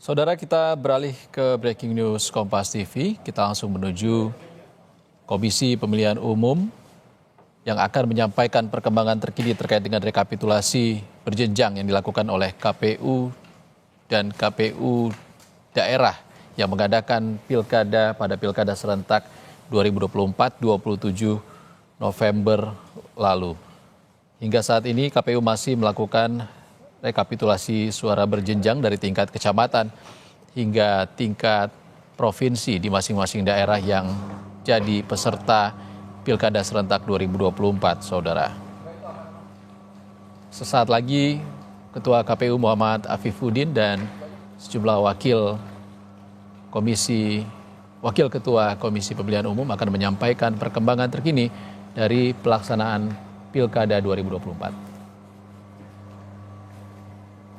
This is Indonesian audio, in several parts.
Saudara, kita beralih ke breaking news Kompas TV. Kita langsung menuju Komisi Pemilihan Umum yang akan menyampaikan perkembangan terkini terkait dengan rekapitulasi berjenjang yang dilakukan oleh KPU dan KPU daerah yang mengadakan pilkada pada pilkada serentak 2024 27 November lalu. Hingga saat ini KPU masih melakukan rekapitulasi suara berjenjang dari tingkat kecamatan hingga tingkat provinsi di masing-masing daerah yang jadi peserta Pilkada Serentak 2024, Saudara. Sesaat lagi Ketua KPU Muhammad Afifuddin dan sejumlah Wakil Ketua Komisi Pemilihan Umum akan menyampaikan perkembangan terkini dari pelaksanaan Pilkada 2024.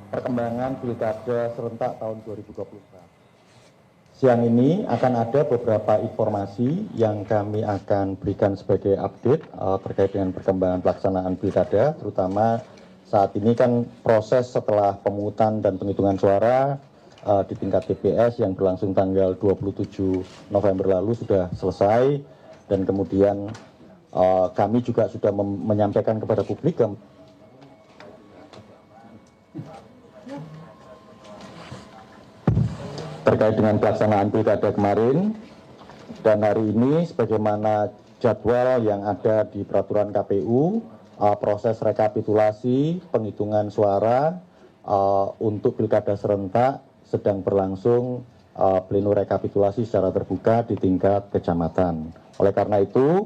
Perkembangan Pilkada Serentak tahun 2024. Siang ini akan ada beberapa informasi yang kami akan berikan sebagai update terkait dengan perkembangan pelaksanaan Pilkada, terutama saat ini kan proses setelah pemungutan dan penghitungan suara di tingkat TPS yang berlangsung tanggal 27 November lalu sudah selesai, dan kemudian kami juga sudah menyampaikan kepada publik terkait dengan pelaksanaan pilkada kemarin, dan hari ini sebagaimana jadwal yang ada di peraturan KPU, proses rekapitulasi penghitungan suara untuk pilkada serentak sedang berlangsung pleno rekapitulasi secara terbuka di tingkat kecamatan. Oleh karena itu,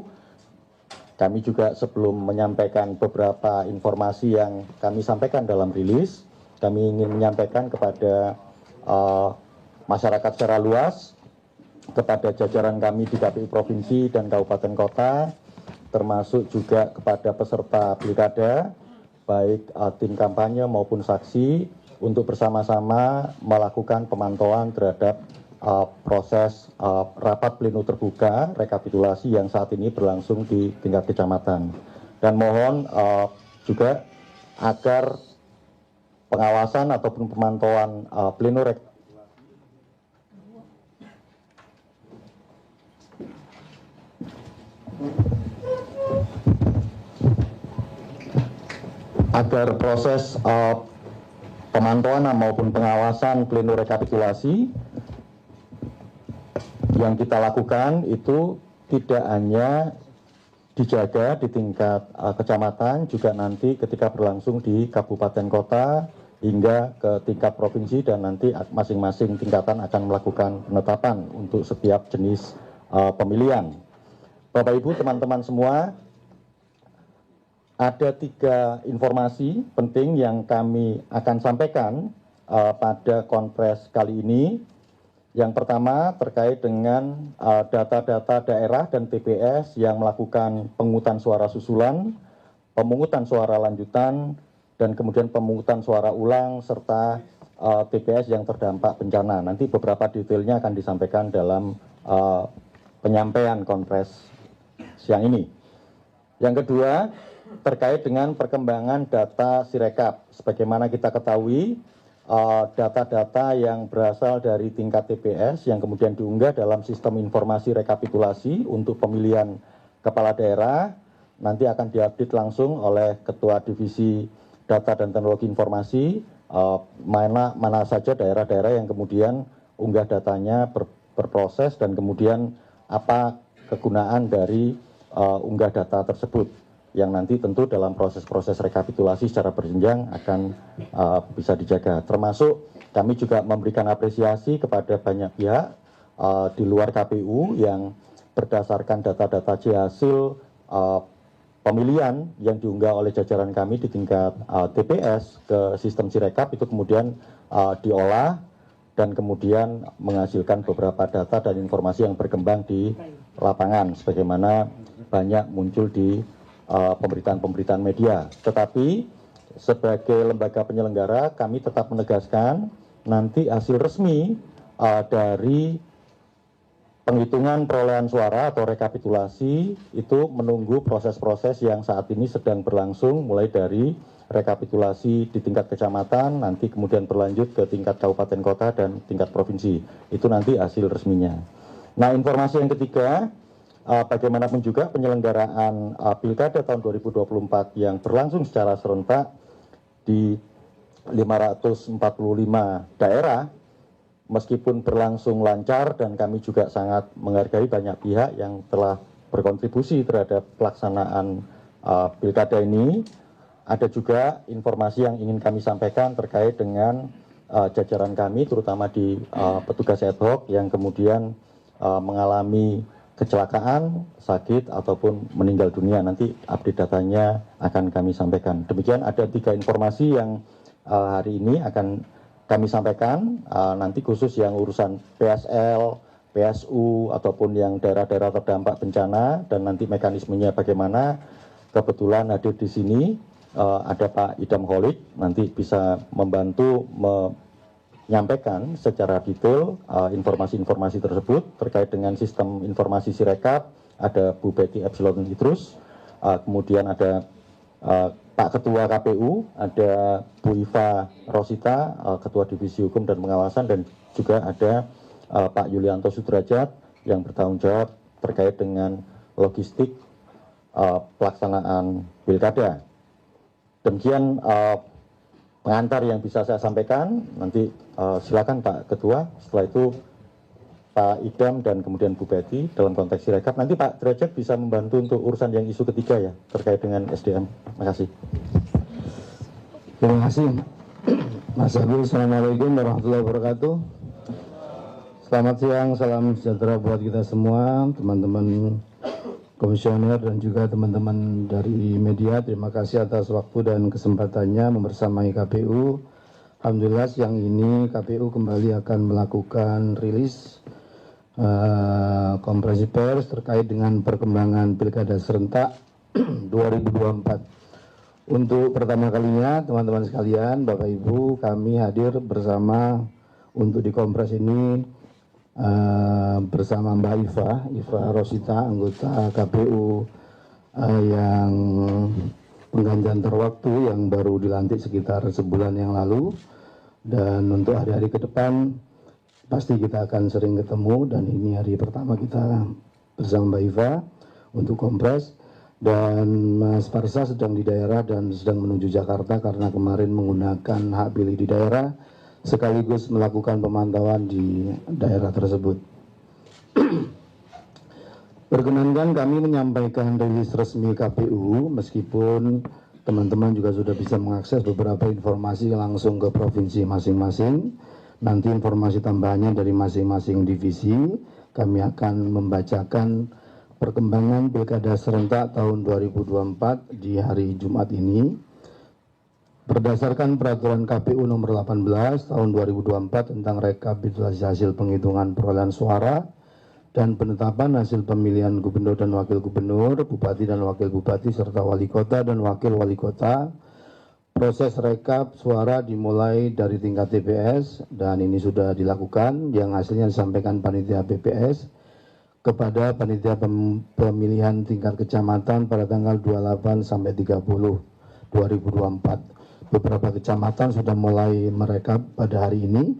kami juga sebelum menyampaikan beberapa informasi yang kami sampaikan dalam rilis, kami ingin menyampaikan kepada masyarakat secara luas, kepada jajaran kami di KPU Provinsi dan Kabupaten Kota, termasuk juga kepada peserta pilkada, baik tim kampanye maupun saksi, untuk bersama-sama melakukan pemantauan terhadap proses rapat pleno terbuka rekapitulasi yang saat ini berlangsung di tingkat kecamatan. Dan mohon juga agar pengawasan ataupun pemantauan pleno rekapitulasi agar proses pemantauan maupun pengawasan pleno rekapitulasi yang kita lakukan itu tidak hanya dijaga di tingkat kecamatan, juga nanti ketika berlangsung di kabupaten kota hingga ke tingkat provinsi, dan nanti masing-masing tingkatan akan melakukan penetapan untuk setiap jenis pemilihan. Bapak Ibu, teman-teman semua, ada 3 informasi penting yang kami akan sampaikan pada konferensi kali ini. Yang pertama terkait dengan data-data daerah dan TPS yang melakukan pemungutan suara susulan, pemungutan suara lanjutan, dan kemudian pemungutan suara ulang, serta TPS yang terdampak bencana. Nanti beberapa detailnya akan disampaikan dalam penyampaian konferensi siang ini. Yang kedua, terkait dengan perkembangan data Sirekap. Sebagaimana kita ketahui, data-data yang berasal dari tingkat TPS yang kemudian diunggah dalam sistem informasi rekapitulasi untuk pemilihan kepala daerah nanti akan diupdate langsung oleh Ketua Divisi Data dan Teknologi Informasi, mana saja daerah-daerah yang kemudian unggah datanya berproses, dan kemudian apa kegunaan dari unggah data tersebut, yang nanti tentu dalam proses-proses rekapitulasi secara berjenjang akan bisa dijaga. Termasuk kami juga memberikan apresiasi kepada banyak pihak di luar KPU yang berdasarkan data-data hasil pemilihan yang diunggah oleh jajaran kami di tingkat TPS ke sistem Sirekap, itu kemudian diolah dan kemudian menghasilkan beberapa data dan informasi yang berkembang di lapangan, sebagaimana banyak muncul di pemberitaan-pemberitaan media. Tetapi sebagai lembaga penyelenggara, kami tetap menegaskan nanti hasil resmi dari penghitungan perolehan suara atau rekapitulasi itu menunggu proses-proses yang saat ini sedang berlangsung, mulai dari rekapitulasi di tingkat kecamatan, nanti kemudian berlanjut ke tingkat kabupaten kota dan tingkat provinsi. Itu nanti hasil resminya. Nah, informasi yang ketiga, bagaimanapun juga penyelenggaraan Pilkada tahun 2024 yang berlangsung secara serentak di 545 daerah, meskipun berlangsung lancar dan kami juga sangat menghargai banyak pihak yang telah berkontribusi terhadap pelaksanaan pilkada ini, ada juga informasi yang ingin kami sampaikan terkait dengan jajaran kami, terutama di petugas ad hoc yang kemudian mengalami kecelakaan, sakit, ataupun meninggal dunia. Nanti update datanya akan kami sampaikan. Demikian ada 3 informasi yang hari ini akan kami sampaikan, nanti khusus yang urusan PSL, PSU, ataupun yang daerah-daerah terdampak bencana, dan nanti mekanismenya bagaimana. Kebetulan hadir di sini ada Pak Idam Holik, nanti bisa membantu menyampaikan secara detail informasi-informasi tersebut terkait dengan sistem informasi Sirekap. Ada Bu Betty Epsilon Idrus, kemudian ada Pak Ketua KPU, ada Bu Iva Rosita, Ketua Divisi Hukum dan Pengawasan, dan juga ada Pak Yulianto Sudrajat yang bertanggung jawab terkait dengan logistik pelaksanaan pilkada. Demikian pengantar yang bisa saya sampaikan. Nanti silakan Pak Ketua, setelah itu Pak Idam dan kemudian Bu Betty dalam konteks Sirekap. Nanti Pak Derajat bisa membantu untuk urusan yang isu ketiga ya, terkait dengan SDM. Terima kasih. Terima kasih Mas Agus. Assalamualaikum warahmatullahi wabarakatuh. Selamat siang, salam sejahtera buat kita semua, teman-teman komisioner dan juga teman-teman dari media. Terima kasih atas waktu dan kesempatannya membersamai KPU. Alhamdulillah siang ini KPU kembali akan melakukan rilis konferensi pers terkait dengan perkembangan Pilkada serentak 2024. Untuk pertama kalinya teman-teman sekalian, Bapak Ibu, kami hadir bersama untuk di konferensi ini bersama Mbak Iva Rosita, anggota KPU yang penggantian terwaktu yang baru dilantik sekitar sebulan yang lalu. Dan untuk hari-hari ke depan pasti kita akan sering ketemu, dan ini hari pertama kita bersama Mbak Iva untuk kompres. Dan Mas Parsa sedang di daerah dan sedang menuju Jakarta karena kemarin menggunakan hak pilih di daerah sekaligus melakukan pemantauan di daerah tersebut. Perkenankan kami menyampaikan rilis resmi KPU, meskipun teman-teman juga sudah bisa mengakses beberapa informasi langsung ke provinsi masing-masing. Nanti informasi tambahannya dari masing-masing divisi, kami akan membacakan perkembangan Pilkada serentak tahun 2024 di hari Jumat ini. Berdasarkan peraturan KPU nomor 18 tahun 2024 tentang rekapitulasi hasil penghitungan perolehan suara dan penetapan hasil pemilihan gubernur dan wakil gubernur, bupati dan wakil bupati, serta wali kota dan wakil wali kota, proses rekap suara dimulai dari tingkat TPS, dan ini sudah dilakukan, yang hasilnya disampaikan panitia PPS kepada panitia pemilihan tingkat kecamatan pada tanggal 28 sampai 30 2024. Beberapa kecamatan sudah mulai merekap pada hari ini.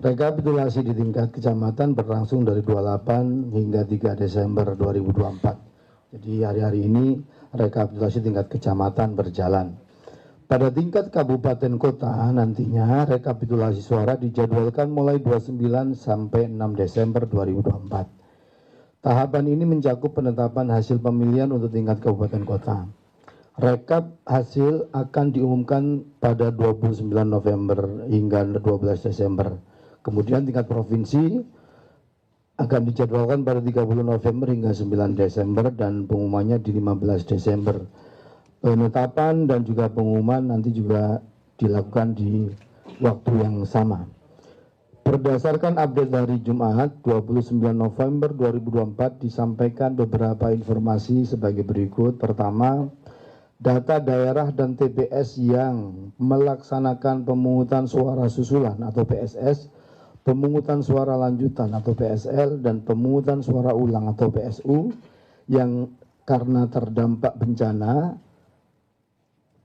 Rekapitulasi di tingkat kecamatan berlangsung dari 28 hingga 3 Desember 2024. Jadi hari-hari ini rekapitulasi tingkat kecamatan berjalan. Pada tingkat kabupaten kota nantinya rekapitulasi suara dijadwalkan mulai 29 sampai 6 Desember 2024. Tahapan ini mencakup penetapan hasil pemilihan untuk tingkat kabupaten kota. Rekap hasil akan diumumkan pada 29 November hingga 12 Desember. Kemudian tingkat provinsi akan dijadwalkan pada 30 November hingga 9 Desember dan pengumumannya di 15 Desember. Penetapan dan juga pengumuman nanti juga dilakukan di waktu yang sama. Berdasarkan update dari Jumat 29 November 2024 disampaikan beberapa informasi sebagai berikut. Pertama, data daerah dan TPS yang melaksanakan pemungutan suara susulan atau PSS, pemungutan suara lanjutan atau PSL, dan pemungutan suara ulang atau PSU yang karena terdampak bencana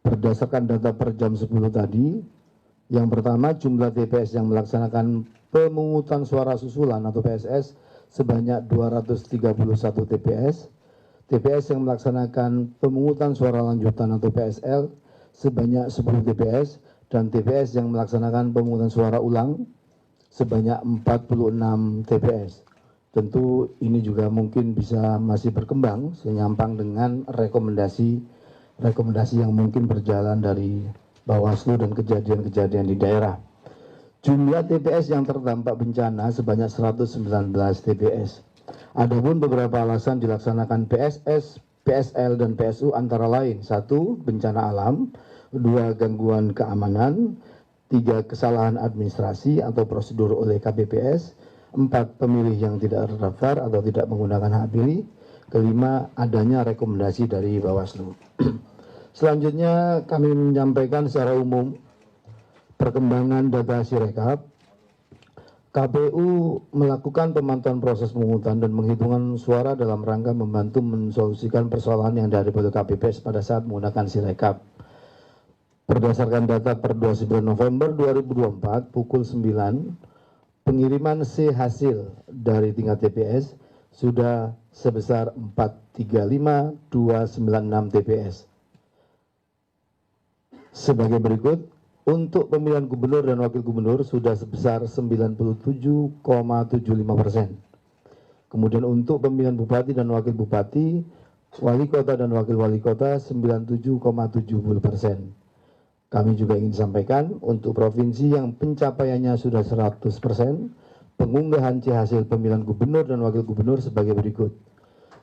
berdasarkan data per jam 10 tadi, yang pertama jumlah TPS yang melaksanakan pemungutan suara susulan atau PSS sebanyak 231 TPS, TPS yang melaksanakan pemungutan suara lanjutan atau PSL sebanyak 10 TPS, dan TPS yang melaksanakan pemungutan suara ulang sebanyak 46 TPS. Tentu ini juga mungkin bisa masih berkembang senyampang dengan rekomendasi yang mungkin berjalan dari Bawaslu dan kejadian-kejadian di daerah. Jumlah TPS yang terdampak bencana sebanyak 119 TPS. Adapun beberapa alasan dilaksanakan PSS, PSL, dan PSU antara lain: 1. Bencana alam, 2. Gangguan keamanan, 3. Kesalahan administrasi atau prosedur oleh KPPS, 4. Pemilih yang tidak terdaftar atau tidak menggunakan hak pilih, kelima, adanya rekomendasi dari Bawaslu. Selanjutnya kami menyampaikan secara umum perkembangan data Sirekap. KPU melakukan pemantauan proses pemungutan dan penghitungan suara dalam rangka membantu mensolusikan persoalan yang dihadapi oleh KPPS pada saat menggunakan Sirekap. Berdasarkan data per 29 November 2024 pukul 9, pengiriman C hasil dari tingkat TPS sudah sebesar 435.296 TPS. Sebagai berikut, untuk pemilihan gubernur dan wakil gubernur sudah sebesar 97,75%. Kemudian untuk pemilihan bupati dan wakil bupati, wali kota dan wakil wali kota 97,70%. Kami juga ingin sampaikan untuk provinsi yang pencapaiannya sudah 100%, pengunggahan C hasil pemilihan gubernur dan wakil gubernur sebagai berikut: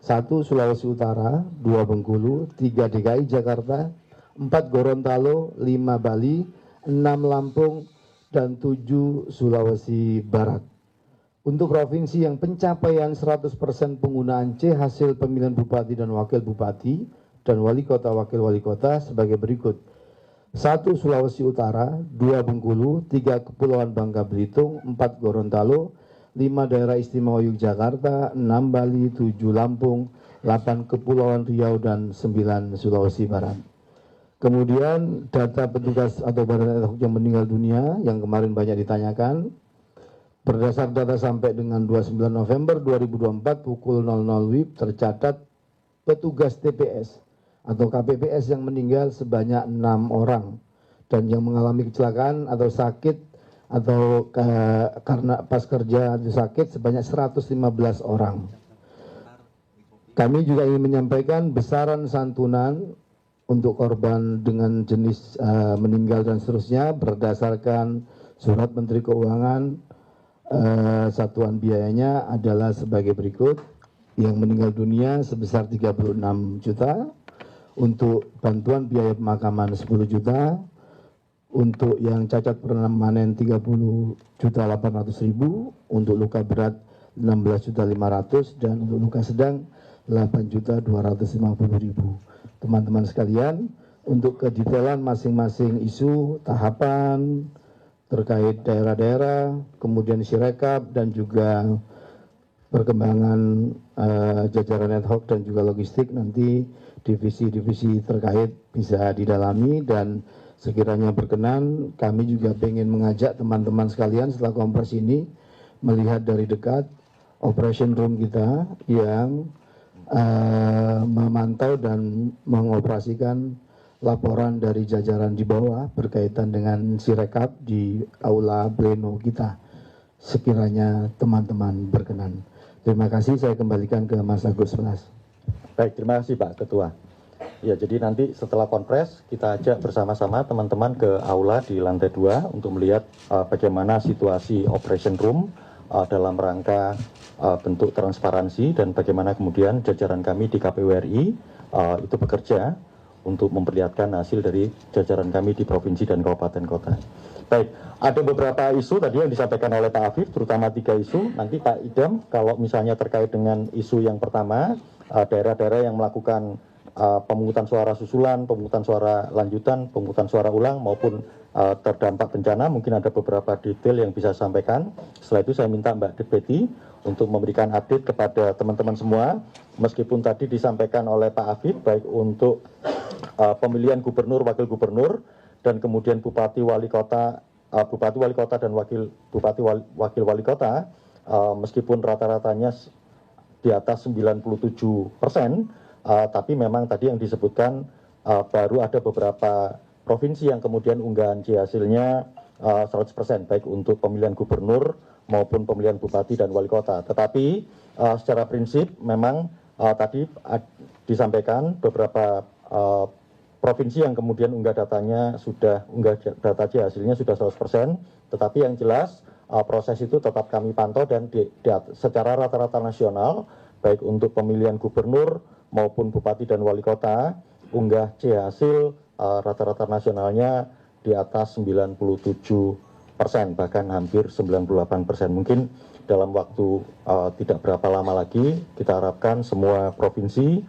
1. Sulawesi Utara, 2. Bengkulu, 3. DKI Jakarta, 4. Gorontalo, 5. Bali, 6. Lampung, dan 7. Sulawesi Barat. Untuk provinsi yang pencapaian 100% penggunaan C hasil pemilihan bupati dan wakil bupati dan wali kota wakil wali kota sebagai berikut: 1. Sulawesi Utara, 2. Bengkulu, 3. Kepulauan Bangka Belitung, 4. Gorontalo, 5. Daerah Istimewa Yogyakarta, 6. Bali, 7. Lampung, 8. Kepulauan Riau, dan 9. Sulawesi Barat. Kemudian data petugas atau badan ad hoc yang meninggal dunia yang kemarin banyak ditanyakan. Berdasar data sampai dengan 29 November 2024 pukul 00 WIB tercatat petugas TPS atau KPPS yang meninggal sebanyak 6 orang dan yang mengalami kecelakaan atau sakit atau karena pas kerja atau sakit sebanyak 115 orang. Kami juga ingin menyampaikan besaran santunan untuk korban dengan jenis meninggal dan seterusnya berdasarkan surat Menteri Keuangan. Satuan biayanya adalah sebagai berikut: yang meninggal dunia sebesar 36 juta, untuk bantuan biaya pemakaman 10 juta, untuk yang cacat permanen 30.800.000, untuk luka berat 16.500.000, dan untuk luka sedang 8.250.000. Teman-teman sekalian, untuk kedetailan masing-masing isu, tahapan terkait daerah-daerah, kemudian Sirekap dan juga perkembangan jajaran ad hoc dan juga logistik, nanti divisi-divisi terkait bisa didalami, dan sekiranya berkenan kami juga ingin mengajak teman-teman sekalian setelah kompres ini melihat dari dekat operation room kita yang memantau dan mengoperasikan laporan dari jajaran di bawah berkaitan dengan Sirekap di aula pleno kita, sekiranya teman-teman berkenan. Terima kasih, saya kembalikan ke Mas Agus Melas. Baik, terima kasih Pak Ketua. Ya, jadi nanti setelah konferensi kita ajak bersama-sama teman-teman ke aula di lantai 2 untuk melihat bagaimana situasi operation room dalam rangka bentuk transparansi dan bagaimana kemudian jajaran kami di KPU RI itu bekerja untuk memperlihatkan hasil dari jajaran kami di provinsi dan kabupaten kota. Baik, ada beberapa isu tadi yang disampaikan oleh Pak Afif, terutama 3 isu. Nanti Pak Idam, kalau misalnya terkait dengan isu yang pertama, daerah-daerah yang melakukan pemungutan suara susulan, pemungutan suara lanjutan, pemungutan suara ulang maupun terdampak bencana, mungkin ada beberapa detail yang bisa sampaikan. Setelah itu saya minta Mbak Deputi untuk memberikan update kepada teman-teman semua, meskipun tadi disampaikan oleh Pak Afif baik untuk pemilihan gubernur, wakil gubernur, dan kemudian bupati wali kota dan wakil wali kota, meskipun rata-ratanya di atas 97%, tapi memang tadi yang disebutkan baru ada beberapa provinsi yang kemudian unggahan C hasilnya 100%, baik untuk pemilihan gubernur maupun pemilihan bupati dan wali kota. Tetapi secara prinsip memang tadi disampaikan beberapa provinsi yang kemudian unggah data C hasilnya sudah 100%, tetapi yang jelas proses itu tetap kami pantau dan secara rata-rata nasional, baik untuk pemilihan gubernur maupun bupati dan wali kota, unggah C hasil rata-rata nasionalnya di atas 97%, bahkan hampir 98%. Mungkin dalam waktu tidak berapa lama lagi kita harapkan semua provinsi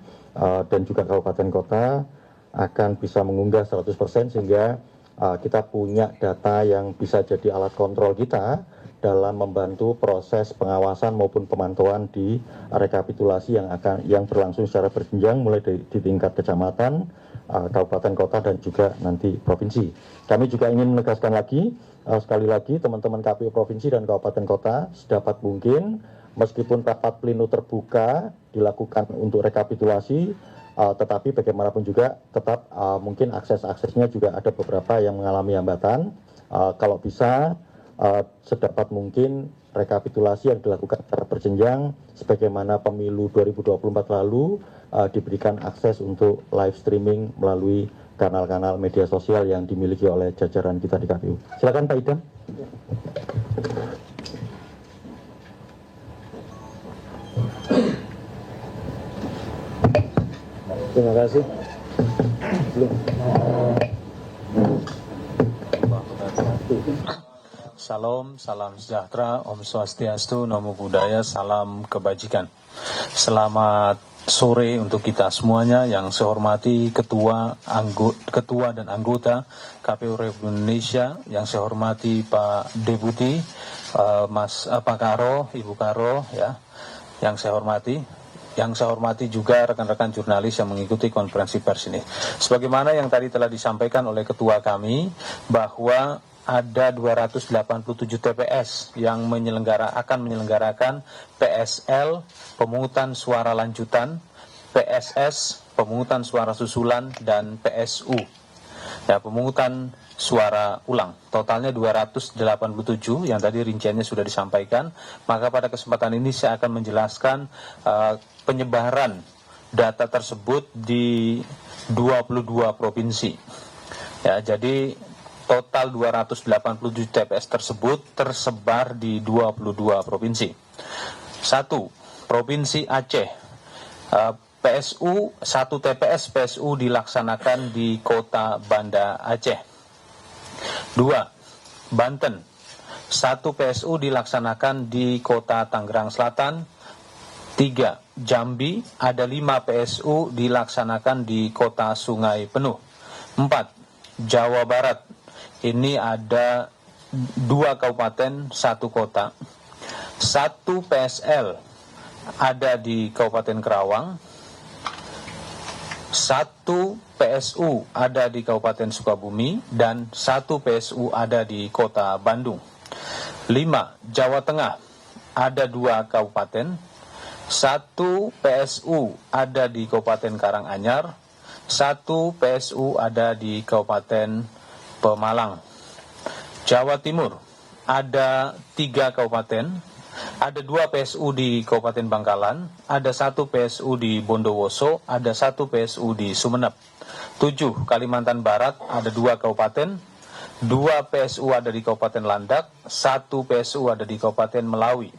dan juga kabupaten kota akan bisa mengunggah 100%, sehingga kita punya data yang bisa jadi alat kontrol kita dalam membantu proses pengawasan maupun pemantauan di rekapitulasi yang berlangsung secara berjenjang mulai di tingkat kecamatan, kabupaten kota, dan juga nanti provinsi. Kami juga ingin menegaskan lagi, sekali lagi teman-teman KPU provinsi dan kabupaten kota sedapat mungkin, meskipun rapat pleno terbuka dilakukan untuk rekapitulasi, tetapi bagaimanapun juga tetap mungkin aksesnya juga ada beberapa yang mengalami hambatan. Kalau bisa sedapat mungkin rekapitulasi yang dilakukan secara berjenjang sebagaimana pemilu 2024 lalu diberikan akses untuk live streaming melalui kanal-kanal media sosial yang dimiliki oleh jajaran kita di KPU. Silakan Pak Idam. Terima kasih. Salam, salam sejahtera, Om Swastiastu, Namo Buddhaya, salam kebajikan. Selamat sore untuk kita semuanya. Yang saya hormati Ketua dan anggota KPU Republik Indonesia, yang saya hormati Pak Deputi, Pak Karo, Ibu Karo, ya, yang saya hormati. Yang saya hormati juga rekan-rekan jurnalis yang mengikuti konferensi pers ini. Sebagaimana yang tadi telah disampaikan oleh ketua kami, bahwa ada 287 TPS yang akan menyelenggarakan PSL, pemungutan suara lanjutan, PSS, pemungutan suara susulan, dan PSU, ya, pemungutan suara ulang. Totalnya 287 yang tadi rinciannya sudah disampaikan. Maka pada kesempatan ini saya akan menjelaskan penyebaran data tersebut di 22 provinsi. Ya, jadi total 287 TPS tersebut tersebar di 22 provinsi. 1. Provinsi Aceh. PSU, 1 TPS PSU dilaksanakan di Kota Banda Aceh. 2. Banten. 1 PSU dilaksanakan di Kota Tangerang Selatan. 3. Jambi, ada 5 PSU dilaksanakan di Kota Sungai Penuh. 4. Jawa Barat. Ini ada 2 kabupaten, 1 kota. 1 PSL ada di Kabupaten Kerawang. 1 PSU ada di Kabupaten Sukabumi. Dan 1 PSU ada di Kota Bandung. 5. Jawa Tengah, ada 2 kabupaten. 1 PSU ada di Kabupaten Karanganyar. 1 PSU ada di Kabupaten Pemalang. Jawa Timur, ada 3 kabupaten, ada 2 PSU di Kabupaten Bangkalan, ada 1 PSU di Bondowoso, ada 1 PSU di Sumeneb. 7. Kalimantan Barat, ada 2 kabupaten, 2 PSU ada di Kabupaten Landak, 1 PSU ada di Kabupaten Melawi.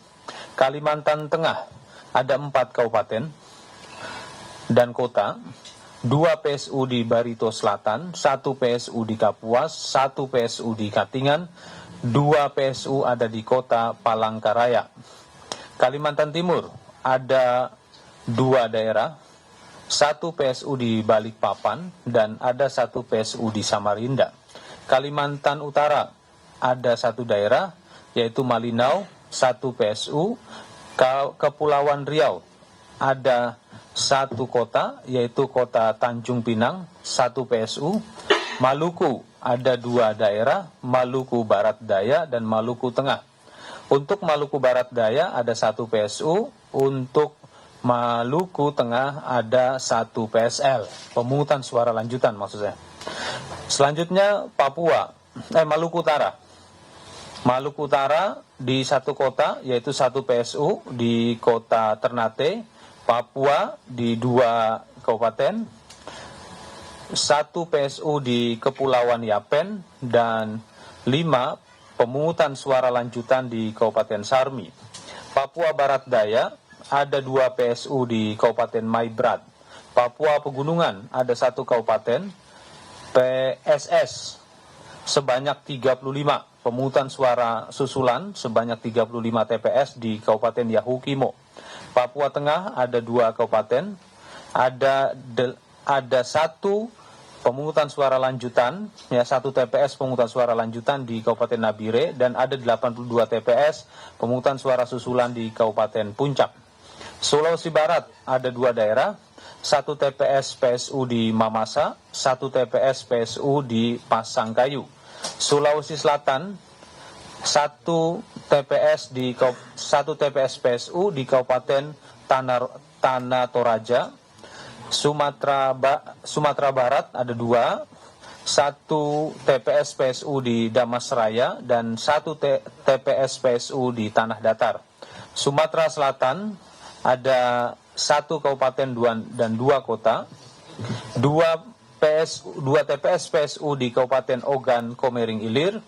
Kalimantan Tengah, ada 4 kabupaten dan kota, 2 PSU di Barito Selatan, 1 PSU di Kapuas, 1 PSU di Katingan, 2 PSU ada di Kota Palangkaraya. Kalimantan Timur, ada 2 daerah, 1 PSU di Balikpapan, dan ada 1 PSU di Samarinda. Kalimantan Utara, ada 1 daerah, yaitu Malinau, 1 PSU. Kepulauan Riau, ada satu kota, yaitu kota Tanjung Pinang, 1 PSU. Maluku ada 2 daerah, Maluku Barat Daya dan Maluku Tengah. Untuk Maluku Barat Daya ada 1 PSU, untuk Maluku Tengah ada 1 PSL, pemungutan suara lanjutan maksud saya. Selanjutnya Maluku Utara. Maluku Utara di 1 kota, yaitu 1 PSU di kota Ternate. Papua di 2 kabupaten, 1 PSU di Kepulauan Yapen, dan 5 pemungutan suara lanjutan di Kabupaten Sarmi. Papua Barat Daya ada 2 PSU di Kabupaten Maibrat. Papua Pegunungan ada 1 kabupaten, PSS sebanyak 35, pemungutan suara susulan sebanyak 35 TPS di Kabupaten Yahukimo. Papua Tengah ada 2 kabupaten, ada 1 pemungutan suara lanjutan, 1 TPS pemungutan suara lanjutan di Kabupaten Nabire, dan ada 82 TPS pemungutan suara susulan di Kabupaten Puncak. Sulawesi Barat ada 2 daerah, 1 TPS PSU di Mamasa, 1 TPS PSU di Pasangkayu. Sulawesi Selatan 1 TPS PSU di Kabupaten Tanah Toraja. Sumatera Barat ada 2, 1 TPS PSU di Damasraya dan 1 TPS PSU di Tanah Datar. Sumatera Selatan ada 1 kabupaten dan 2 kota, 2 TPS PSU di Kabupaten Ogan Komering Ilir,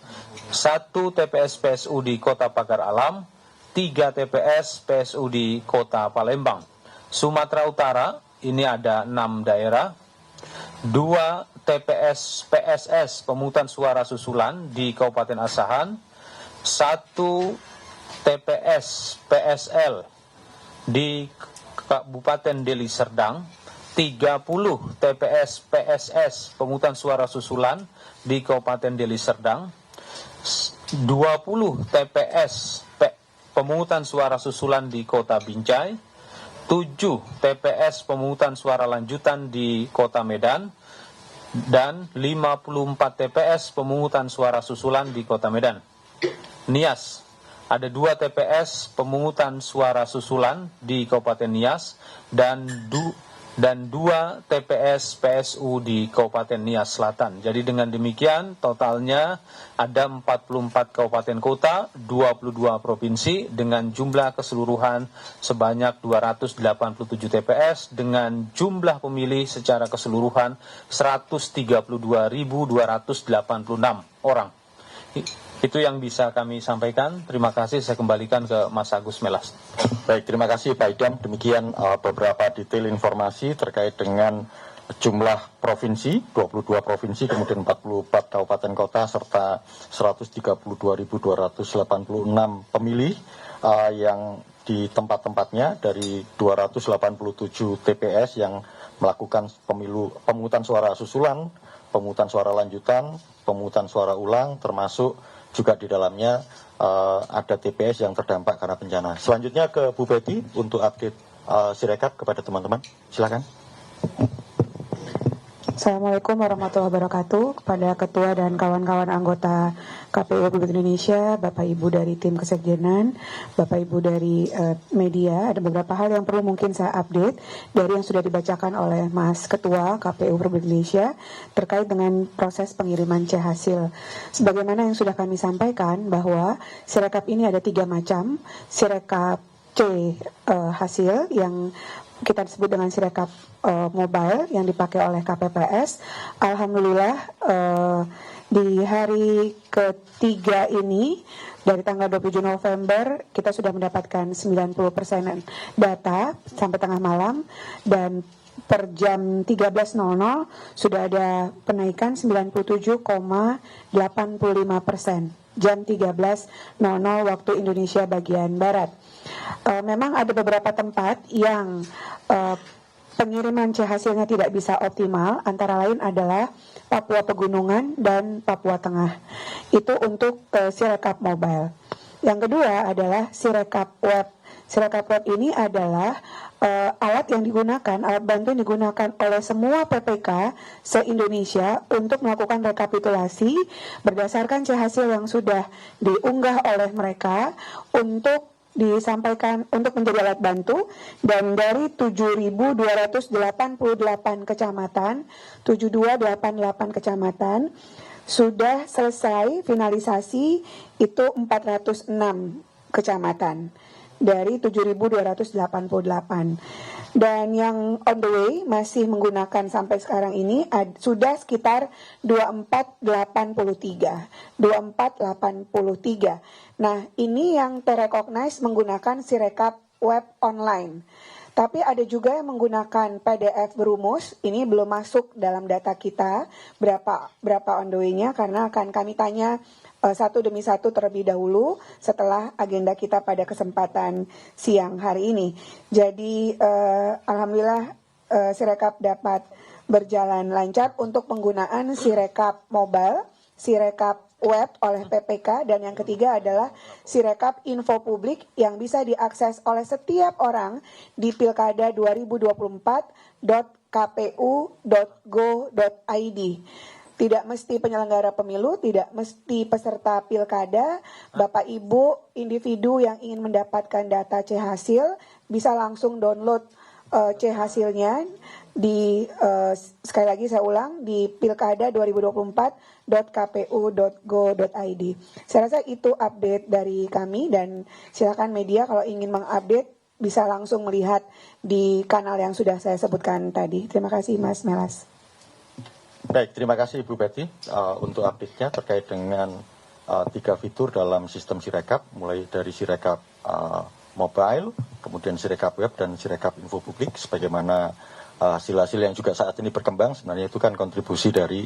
1 TPS PSU di Kota Pagar Alam, 3 TPS PSU di Kota Palembang. Sumatera Utara ini ada 6 daerah, 2 TPS PSS pemungutan suara susulan di Kabupaten Asahan, 1 TPS PSL di Kabupaten Deli Serdang, 30 TPS PSS pemungutan suara susulan di Kabupaten Deli Serdang, 20 TPS pemungutan suara susulan di Kota Binjai, 7 TPS pemungutan suara lanjutan di Kota Medan, dan 54 TPS pemungutan suara susulan di Kota Medan. Nias ada 2 TPS pemungutan suara susulan di Kabupaten Nias dan 2 TPS PSU di Kabupaten Nias Selatan. Jadi dengan demikian totalnya ada 44 kabupaten kota, 22 provinsi dengan jumlah keseluruhan sebanyak 287 TPS dengan jumlah pemilih secara keseluruhan 132.286 orang. Itu yang bisa kami sampaikan. Terima kasih, saya kembalikan ke Mas Agus Melas. Baik, terima kasih Pak Idam. Demikian beberapa detail informasi terkait dengan jumlah provinsi, 22 provinsi, kemudian 44 kabupaten kota, serta 132.286 pemilih yang di tempat-tempatnya dari 287 TPS yang melakukan pemungutan suara susulan, pemungutan suara lanjutan, pemungutan suara ulang, termasuk juga di dalamnya ada TPS yang terdampak karena bencana. Selanjutnya ke Bu Betty untuk update Sirekap kepada teman-teman. Silakan. Assalamualaikum warahmatullahi wabarakatuh. Kepada Ketua dan kawan-kawan anggota KPU Republik Indonesia, Bapak Ibu dari tim Kesekjenan, Bapak Ibu dari media, ada beberapa hal yang perlu mungkin saya update dari yang sudah dibacakan oleh Mas Ketua KPU Republik Indonesia terkait dengan proses pengiriman C hasil. Sebagaimana yang sudah kami sampaikan bahwa Sirekap ini ada 3 macam. Sirekap C hasil yang kita sebut dengan Sirekap mobile yang dipakai oleh KPPS. Alhamdulillah di hari ketiga ini dari tanggal 27 November kita sudah mendapatkan 90% data sampai tengah malam, dan per jam 13.00 sudah ada penaikan 97,85%. Jam 13.00 waktu Indonesia bagian Barat. Memang ada beberapa tempat yang pengiriman C hasilnya tidak bisa optimal, antara lain adalah Papua Pegunungan dan Papua Tengah. Itu untuk Sirekap mobile. Yang kedua adalah Sirekap web Sirekap web ini adalah alat bantu yang digunakan oleh semua PPK se-Indonesia untuk melakukan rekapitulasi berdasarkan hasil yang sudah diunggah oleh mereka untuk disampaikan untuk menjadi alat bantu, dan dari 7.288 kecamatan, 7288 kecamatan sudah selesai finalisasi itu 406 kecamatan dari 7.288, dan yang on the way masih menggunakan sampai sekarang ini sudah sekitar 2483. Nah, ini yang terrecognize menggunakan Sirekap web online. Tapi ada juga yang menggunakan PDF berumus. Ini belum masuk dalam data kita berapa on the way-nya, karena akan kami tanya satu demi satu terlebih dahulu setelah agenda kita pada kesempatan siang hari ini. Jadi alhamdulillah Sirekap dapat berjalan lancar untuk penggunaan Sirekap mobile, Sirekap web oleh PPK, dan yang ketiga adalah Sirekap info publik yang bisa diakses oleh setiap orang di pilkada 2024.kpu.go.id. Tidak mesti penyelenggara pemilu, tidak mesti peserta pilkada, Bapak Ibu individu yang ingin mendapatkan data hasil bisa langsung download hasilnya di sekali lagi saya ulang di pilkada 2024.kpu.go.id. Saya rasa itu update dari kami, dan silakan media kalau ingin mengupdate bisa langsung melihat di kanal yang sudah saya sebutkan tadi. Terima kasih Mas Melas. Baik, terima kasih Ibu Betty untuk update-nya terkait dengan 3 fitur dalam sistem Sirekap, mulai dari Sirekap mobile, kemudian Sirekap web, dan Sirekap info publik. Sebagaimana hasil-hasil yang juga saat ini berkembang, sebenarnya itu kan kontribusi dari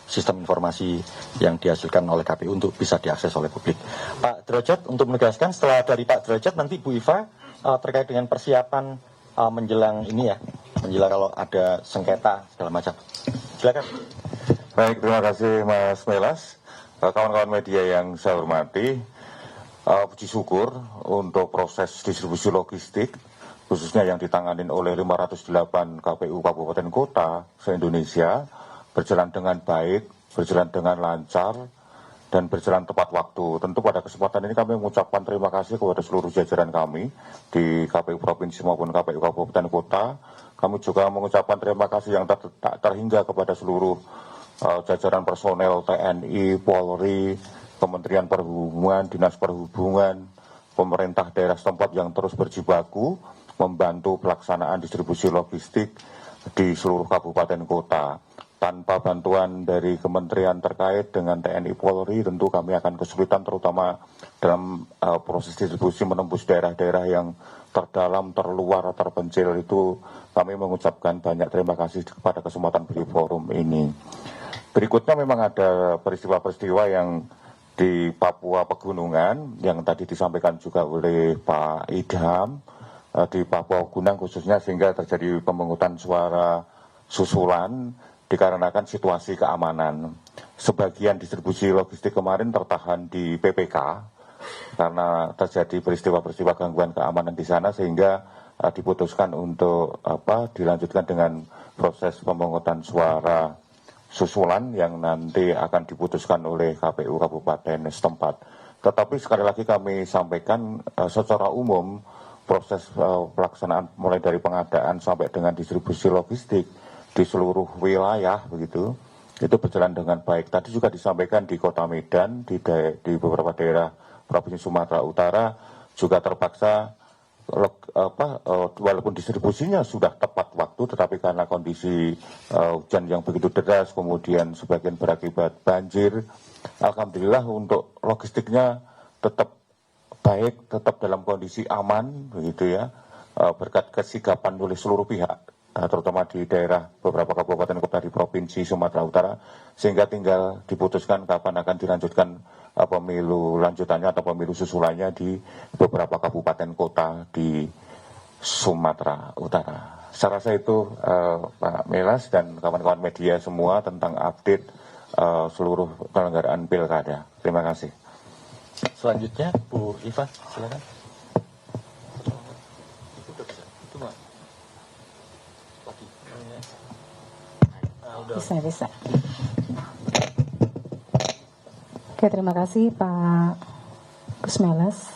sistem informasi yang dihasilkan oleh KPU untuk bisa diakses oleh publik. Pak Derajat, untuk menegaskan, setelah dari Pak Derajat nanti Bu Iva terkait dengan persiapan menjelang ini ya, menjelang kalau ada sengketa segala macam. Silakan. Baik, terima kasih Mas Melas. Kawan-kawan media yang saya hormati, puji syukur untuk proses distribusi logistik, khususnya yang ditanganin oleh 508 KPU Kabupaten Kota se-Indonesia, berjalan dengan baik, berjalan dengan lancar, dan berjalan tepat waktu. Tentu pada kesempatan ini kami mengucapkan terima kasih kepada seluruh jajaran kami di KPU Provinsi maupun KPU Kabupaten Kota. Kami juga mengucapkan terima kasih yang tak terhingga kepada seluruh jajaran personel TNI, Polri, Kementerian Perhubungan, Dinas Perhubungan, pemerintah daerah setempat yang terus berjibaku membantu pelaksanaan distribusi logistik di seluruh kabupaten kota. Tanpa bantuan dari kementerian terkait dengan TNI Polri, tentu kami akan kesulitan terutama dalam proses distribusi menembus daerah-daerah yang terdalam, terluar, terpencil. Itu kami mengucapkan banyak terima kasih kepada kesempatan beri forum ini. Berikutnya memang ada peristiwa-peristiwa yang di Papua Pegunungan yang tadi disampaikan juga oleh Pak Idham, di Papua Gunung khususnya, sehingga terjadi pemungutan suara susulan dikarenakan situasi keamanan. Sebagian distribusi logistik kemarin tertahan di PPK karena terjadi peristiwa-peristiwa gangguan keamanan di sana, sehingga diputuskan untuk dilanjutkan dengan proses pemungutan suara susulan yang nanti akan diputuskan oleh KPU Kabupaten setempat. Tetapi sekali lagi kami sampaikan secara umum proses pelaksanaan mulai dari pengadaan sampai dengan distribusi logistik di seluruh wilayah begitu itu berjalan dengan baik. Tadi juga disampaikan di Kota Medan, di beberapa daerah Provinsi Sumatera Utara juga terpaksa walaupun distribusinya sudah tepat waktu, tetapi karena kondisi hujan yang begitu deras, kemudian sebagian berakibat banjir, alhamdulillah untuk logistiknya tetap baik, tetap dalam kondisi aman begitu ya, berkat kesigapan oleh seluruh pihak, terutama di daerah beberapa kabupaten kota di Provinsi Sumatera Utara, sehingga tinggal diputuskan kapan akan dilanjutkan pemilu lanjutannya atau pemilu susulannya di beberapa kabupaten kota di Sumatera Utara. Saya rasa itu Pak Melas dan kawan-kawan media semua tentang update seluruh penyelenggaraan pilkada. Terima kasih. Selanjutnya Bu Iva, silakan. Bisa. Oke, terima kasih Pak Gus Melas.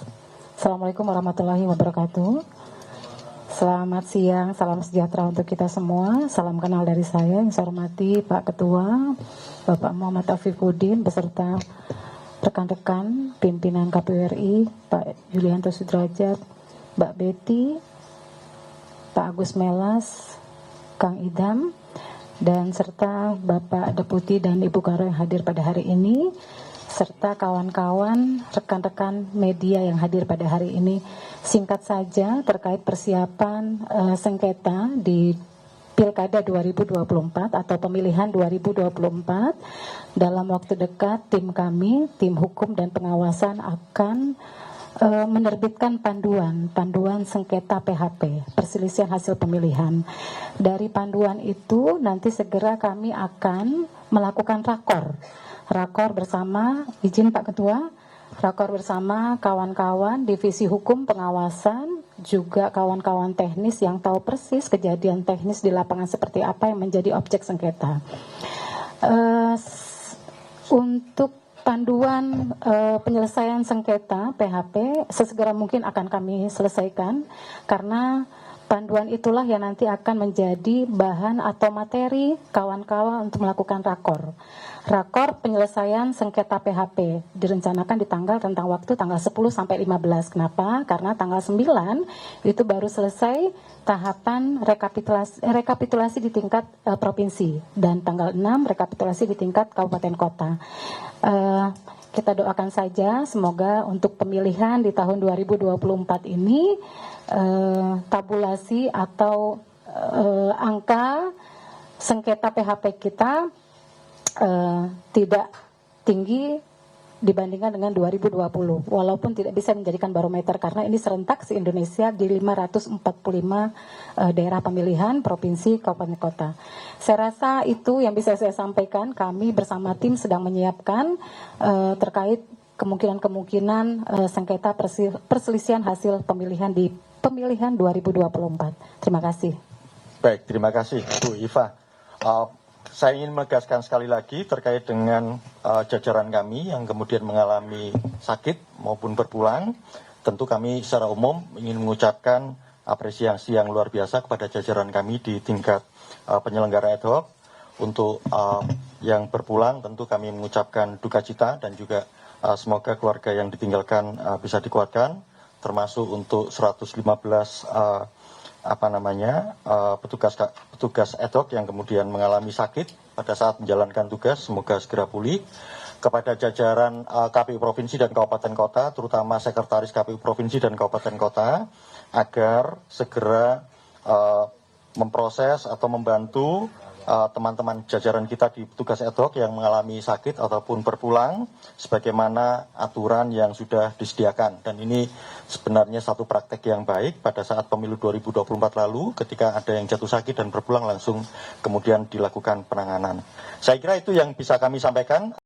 Assalamualaikum warahmatullahi wabarakatuh. Selamat siang, salam sejahtera untuk kita semua. Salam kenal dari saya, yang saya hormati Pak Ketua, Bapak Muhammad Afifuddin, beserta rekan-rekan pimpinan KPU RI, Pak Yulianto Sudrajat, Mbak Betty, Pak Agus Melas, Kang Idam, dan serta Bapak Deputi dan Ibu Karo yang hadir pada hari ini, serta kawan-kawan, rekan-rekan media yang hadir pada hari ini. Singkat saja terkait persiapan sengketa di Pilkada 2024 atau pemilihan 2024, dalam waktu dekat tim kami, tim hukum dan pengawasan akan menerbitkan panduan sengketa PHP, perselisihan hasil pemilihan. Dari panduan itu nanti segera kami akan melakukan rakor bersama, izin Pak Ketua, rakor bersama kawan-kawan divisi hukum pengawasan, juga kawan-kawan teknis yang tahu persis kejadian teknis di lapangan seperti apa yang menjadi objek sengketa. Untuk panduan penyelesaian sengketa PHP sesegera mungkin akan kami selesaikan, karena panduan itulah yang nanti akan menjadi bahan atau materi kawan-kawan untuk melakukan rakor penyelesaian sengketa PHP direncanakan di rentang waktu tanggal 10 sampai 15. Kenapa? Karena tanggal 9 itu baru selesai tahapan rekapitulasi di tingkat provinsi, dan tanggal 6 rekapitulasi di tingkat kabupaten kota. Kita doakan saja semoga untuk pemilihan di tahun 2024 ini tabulasi atau angka sengketa PHP kita tidak tinggi dibandingkan dengan 2020, walaupun tidak bisa menjadikan barometer karena ini serentak se-Indonesia di 545 daerah pemilihan provinsi, kabupaten, kota. Saya rasa itu yang bisa saya sampaikan. Kami bersama tim sedang menyiapkan terkait kemungkinan sengketa perselisihan hasil pemilihan di pemilihan 2024. Terima kasih. Baik, terima kasih Bu Iva. Saya ingin menegaskan sekali lagi terkait dengan jajaran kami yang kemudian mengalami sakit maupun berpulang. Tentu kami secara umum ingin mengucapkan apresiasi yang luar biasa kepada jajaran kami di tingkat penyelenggara ad hoc. Untuk yang berpulang tentu kami mengucapkan duka cita dan juga semoga keluarga yang ditinggalkan bisa dikuatkan, termasuk untuk 115 petugas ad hoc yang kemudian mengalami sakit pada saat menjalankan tugas, semoga segera pulih. Kepada jajaran KPU Provinsi dan Kabupaten Kota, terutama Sekretaris KPU Provinsi dan Kabupaten Kota, agar segera memproses atau membantu teman-teman jajaran kita di petugas ad hoc yang mengalami sakit ataupun berpulang sebagaimana aturan yang sudah disediakan. Dan ini sebenarnya satu praktek yang baik pada saat pemilu 2024 lalu, ketika ada yang jatuh sakit dan berpulang langsung kemudian dilakukan penanganan. Saya kira itu yang bisa kami sampaikan.